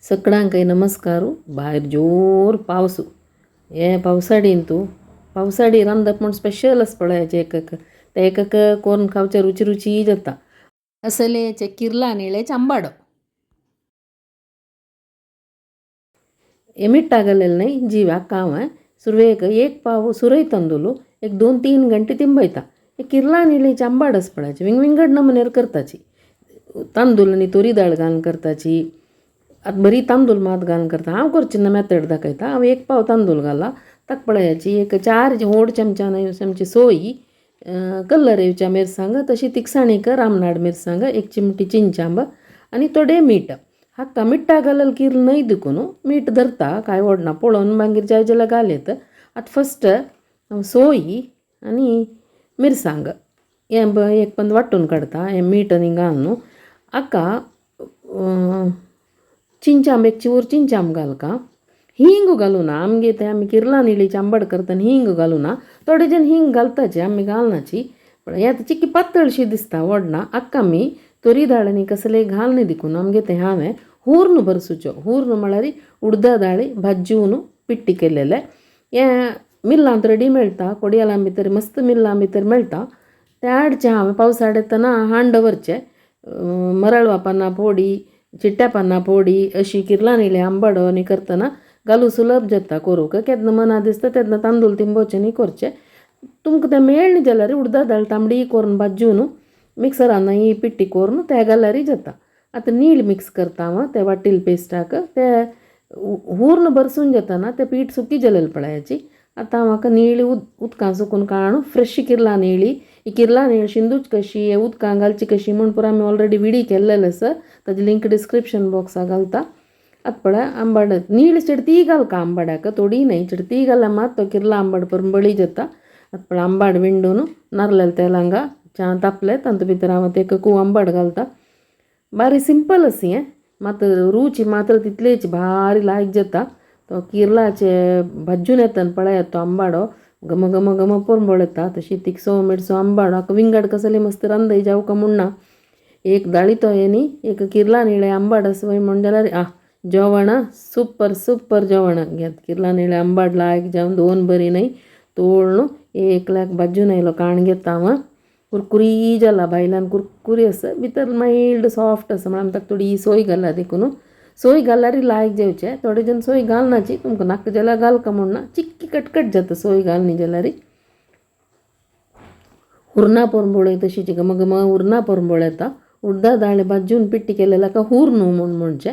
सगळ्यांक नमस्कार. भायर जोर पावस. हे पावसाळींतू पावसाळी रांदप म्हण स्पेशल आस पळयाचे एक कोरून खावचे रुची रुची जाता. असलेचे किर्ला निळेचे आंबाडो ಎಮಿಟ್ಟಾಗಲೆಲ್ಲ ಜೀವ ಕಾವ ಸುರುವೇಗ एक पाव सुरई तांदूळ एक 2-3 घंटे तिंबयता. एक किर्ला निळीची आंबाडस पडायची विंगविंगड नमुनेर करताची. तांदूळ नी तोरी डाळ घालून करताची. आता बरी तांदूळ मात घालून करता. हांव करचिना मेथड दाखयता. हांव 1 पाव तांदूळ घाला ताका पळयाची एक 4 व्हड चमचा चमची सोय, कल्लर येवच्या मिरसांग, तशी तिखसाणीक रामनाड मिरसांग, 1 चिमटी चिंचांब आनी थोडे मीठ. हाका मीठा घालल कीर नाही दिकून मीठ धरता काय ओडना पळोवन मागीर जाय जाल्यार घालेत. आतां फस्ट सोय आनी मिरसांग हें एक पंद वांटून काडता. हें मीठ आनी घालून हाका चिंचांब एक चिवर चिंचांब घालका. हींग घालू ना आमगे ते आमी किर्ला निळीची आंबड करतना हींग घालू ना. थोडे जण हींग घालताचे आमी घालनाची. पण हें आतां चिक्की पातळशी दिसता ओडना हाका आमी तोरी दाळ आनी कसले घालनी दिकून आमगे ते हांवें हूर्ण बरसूच्यो. हूर्ण म्हळ्यार उडदा दाळी भाजून पिट्टी केलेले. हें मिल्लांत रेडी मेळटा. कोडयालां भितर मस्त मिल्लां भितर मेळटा. ते हाडचें हांवें पावसाळ्यात येतना हाडून दवरचें. मरळवा पानां पोडी, चिट्ट्या पानां पोडी अशी किर्ला निळे आंबाडो आनी करतना घालूं सुलभ जाता करूंक. केन्ना मना दिसता तेन्ना तांदूळ तिंबोवचे न्ही करचें. तुमकां तें मेळना जाल्यार उडदा दाळ तांबडी करून भाजून मिक्सरान ही पिट्टी करून ते घाल्यारय जाता. आतां नीळ मिक्स करता हांव ते वाटील पेस्टाक. ते हूर्ण बरसून जेतना तें पीठ सुकी जालेलें पळयाची. आतां हांव म्हाका नीळ उदकां सुकून काडून फ्रेश किर्ला निळी ही किर्ला निळ शिंदूच कशी हे उदकां घालची कशी म्हूण पुरो आमी ऑलरेडी व्हिडिओ केल्लेलो आसा. ताजी लिंक डिस्क्रिप्शन बॉक्साक घालता. आतां पळय आंबाड नीळ चिडती घालका आंबाड्याक थोडी न्हय. चिडती घाल्यार मात तो किर्ला आंबाड परून बळी जाता. आतां पळय आंबाड विंडून नारळाल तेलांगा च्या तापले तांतू भितर हांव ते खूब आंबाड घालता. बारी सिंपल अशी हें मात रुची मात्र तितलीच भारी लायक जाता. तो किर्लाचे भाजून येता पळयात तो आंबाडो घम घम घम परून येता. तशी तिखसो मिरसो आंबाडो हाका विंगड कसले मस्त रांदय जावका म्हणना. एक दाळी तो हे न्ही एक किर्ला निळे आंबाड असो म्हण जाल्यार जेवण सुपर सुपर जेवण. घेत किर्ला निळे आंबाड लायक जावन 2 बरी न्हय तोळून एकल्याक भाजून आयलो काण घेता हांव. कुरकुरी जाला भायल्यान कुरकुरी आसा भितर मायल्ड सॉफ्ट आसा म्हण आमी ताका थोडी सोय घाला देखून. सोय घाल्यार लायक जेवचे. थोडे जण सोय घालनाची तुमकां नाका जाल्यार घालका म्हणना. चिक्की कटकट जाता सोय घालनी जाल्यार. हुर्ना परंबोळे तशीच घम घम हुर्ना परंबोळ येता. उडदा दाळ भाजून पिट्टी केलेला का हूर्ण म्हूण म्हणचे.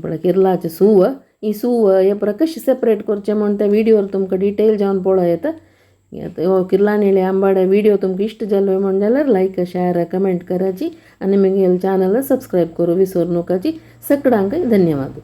पळय किर्लाचे सुव ही सुव हे पळय कशी सेपरेट करचें म्हण त्या व्हिडिओर तुमकां डिटेल जावन पळयत. किर्ला निळे आंबाड व्हिडिओ तुमकां इश्ट जालो म्हण जाल्यार लायक शेअर कमेंट कराची आनी मगे चॅनल सब्सक्रायब करूं विसरू नकाची. सगळ्यांक धन्यवाद.